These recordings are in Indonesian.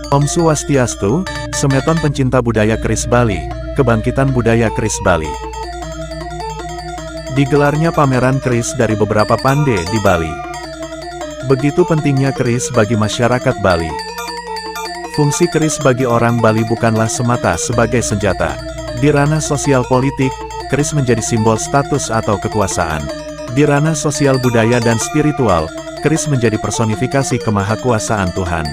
Om Swastiastu, Semeton pencinta budaya keris Bali, kebangkitan budaya keris Bali. Digelarnya pameran keris dari beberapa pande di Bali. Begitu pentingnya keris bagi masyarakat Bali. Fungsi keris bagi orang Bali bukanlah semata sebagai senjata. Di ranah sosial politik, keris menjadi simbol status atau kekuasaan. Di ranah sosial budaya dan spiritual, keris menjadi personifikasi kemahakuasaan Tuhan.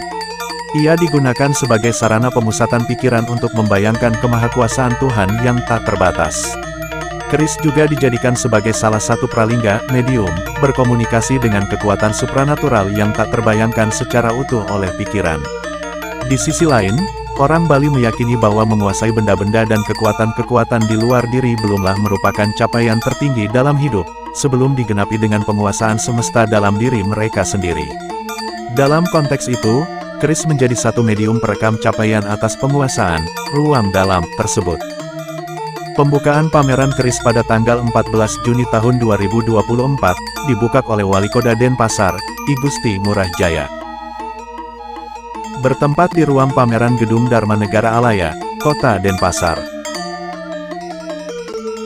Ia digunakan sebagai sarana pemusatan pikiran untuk membayangkan kemahakuasaan Tuhan yang tak terbatas. Keris juga dijadikan sebagai salah satu pralingga, medium, berkomunikasi dengan kekuatan supranatural yang tak terbayangkan secara utuh oleh pikiran. Di sisi lain, orang Bali meyakini bahwa menguasai benda-benda dan kekuatan-kekuatan di luar diri belumlah merupakan capaian tertinggi dalam hidup, sebelum digenapi dengan penguasaan semesta dalam diri mereka sendiri. Dalam konteks itu, keris menjadi satu medium perekam capaian atas penguasaan, ruang dalam, tersebut. Pembukaan pameran keris pada tanggal 14 Juni tahun 2024, dibuka oleh Wali Kota Denpasar, I Gusti Ngurah Jaya. Bertempat di ruang pameran Gedung Dharma Negara Alaya, Kota Denpasar.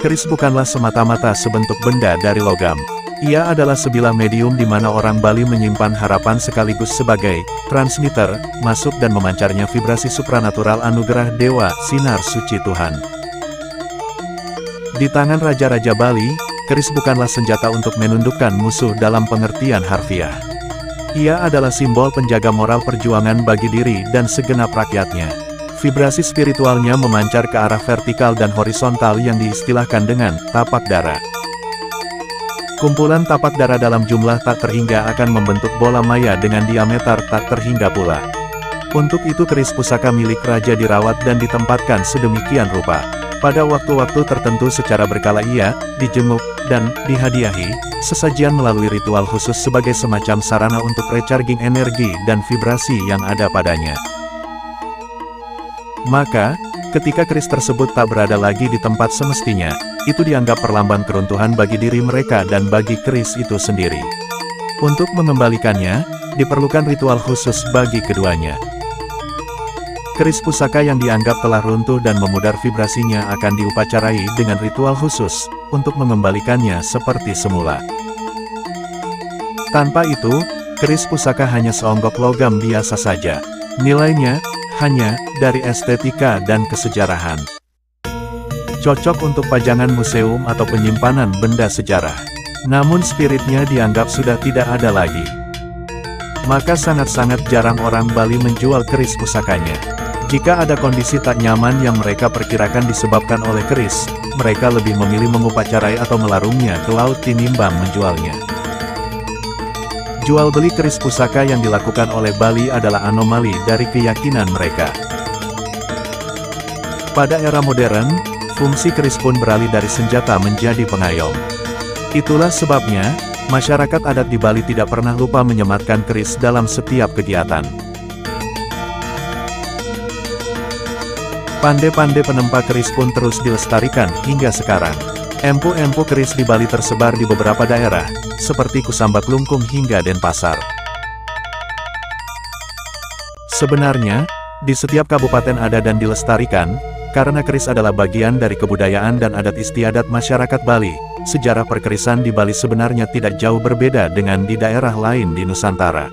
Keris bukanlah semata-mata sebentuk benda dari logam. Ia adalah sebilah medium di mana orang Bali menyimpan harapan sekaligus sebagai transmitter, masuk dan memancarnya vibrasi supranatural anugerah dewa, sinar suci Tuhan. Di tangan Raja-Raja Bali, keris bukanlah senjata untuk menundukkan musuh dalam pengertian harfiah. Ia adalah simbol penjaga moral perjuangan bagi diri dan segenap rakyatnya. Vibrasi spiritualnya memancar ke arah vertikal dan horizontal yang diistilahkan dengan tapak dara. Kumpulan tapak dara dalam jumlah tak terhingga akan membentuk bola maya dengan diameter tak terhingga pula. Untuk itu keris pusaka milik raja dirawat dan ditempatkan sedemikian rupa. Pada waktu-waktu tertentu secara berkala ia dijenguk dan dihadiahi sesajian melalui ritual khusus sebagai semacam sarana untuk recharging energi dan vibrasi yang ada padanya. Maka, ketika keris tersebut tak berada lagi di tempat semestinya, itu dianggap perlambang keruntuhan bagi diri mereka dan bagi keris itu sendiri. Untuk mengembalikannya, diperlukan ritual khusus bagi keduanya. Keris pusaka yang dianggap telah runtuh dan memudar vibrasinya akan diupacarai dengan ritual khusus, untuk mengembalikannya seperti semula. Tanpa itu, keris pusaka hanya seonggok logam biasa saja. Nilainya hanya dari estetika dan kesejarahan. Cocok untuk pajangan museum atau penyimpanan benda sejarah. Namun spiritnya dianggap sudah tidak ada lagi. Maka sangat-sangat jarang orang Bali menjual keris pusakanya. Jika ada kondisi tak nyaman yang mereka perkirakan disebabkan oleh keris, mereka lebih memilih mengupacarai atau melarungnya ke laut tinimbang menjualnya. Jual beli keris pusaka yang dilakukan oleh Bali adalah anomali dari keyakinan mereka. Pada era modern, fungsi keris pun beralih dari senjata menjadi pengayom. Itulah sebabnya, masyarakat adat di Bali tidak pernah lupa menyematkan keris dalam setiap kegiatan. Pande-pande penempa keris pun terus dilestarikan hingga sekarang. Empu-empu keris di Bali tersebar di beberapa daerah, seperti Kusamba Klungkung hingga Denpasar. Sebenarnya, di setiap kabupaten ada dan dilestarikan, karena keris adalah bagian dari kebudayaan dan adat istiadat masyarakat Bali. Sejarah perkerisan di Bali sebenarnya tidak jauh berbeda dengan di daerah lain di Nusantara.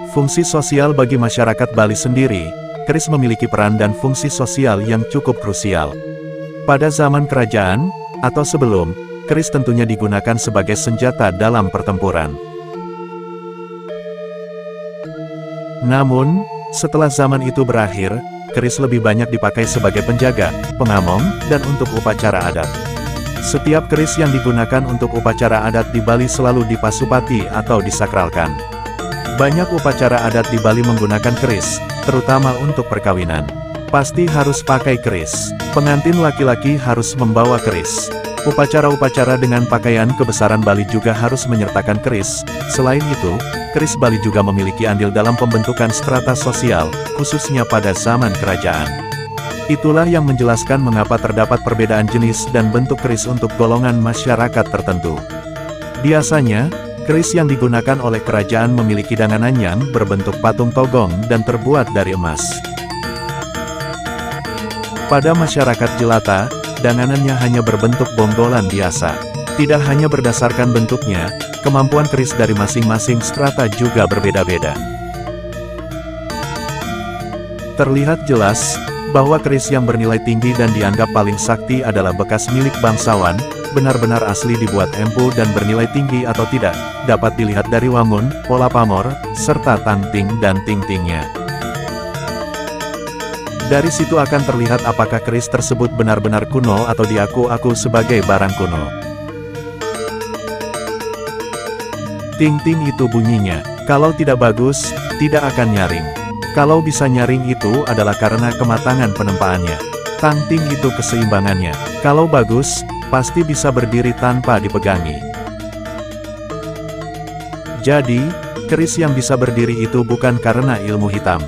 Fungsi sosial bagi masyarakat Bali sendiri, keris memiliki peran dan fungsi sosial yang cukup krusial. Pada zaman kerajaan, atau sebelum, keris tentunya digunakan sebagai senjata dalam pertempuran. Namun, setelah zaman itu berakhir, keris lebih banyak dipakai sebagai penjaga, pengamong, dan untuk upacara adat. Setiap keris yang digunakan untuk upacara adat di Bali selalu dipasupati atau disakralkan. Banyak upacara adat di Bali menggunakan keris, terutama untuk perkawinan. Pasti harus pakai keris. Pengantin laki-laki harus membawa keris. Upacara-upacara dengan pakaian kebesaran Bali juga harus menyertakan keris. Selain itu, keris Bali juga memiliki andil dalam pembentukan strata sosial, khususnya pada zaman kerajaan. Itulah yang menjelaskan mengapa terdapat perbedaan jenis dan bentuk keris untuk golongan masyarakat tertentu. Biasanya, Keris yang digunakan oleh kerajaan memiliki danganan yang berbentuk patung togong dan terbuat dari emas. Pada masyarakat jelata, danganannya hanya berbentuk bonggolan biasa. Tidak hanya berdasarkan bentuknya, kemampuan keris dari masing-masing strata juga berbeda-beda. Terlihat jelas bahwa keris yang bernilai tinggi dan dianggap paling sakti adalah bekas milik bangsawan, benar-benar asli dibuat empu dan bernilai tinggi atau tidak, dapat dilihat dari wangun, pola pamor, serta tanting dan ting-tingnya. Dari situ akan terlihat apakah keris tersebut benar-benar kuno atau diaku-aku sebagai barang kuno. Ting-ting itu bunyinya. Kalau tidak bagus, tidak akan nyaring. Kalau bisa nyaring itu adalah karena kematangan penempaannya. Tanting itu keseimbangannya. Kalau bagus, pasti bisa berdiri tanpa dipegangi. Jadi, keris yang bisa berdiri itu bukan karena ilmu hitam.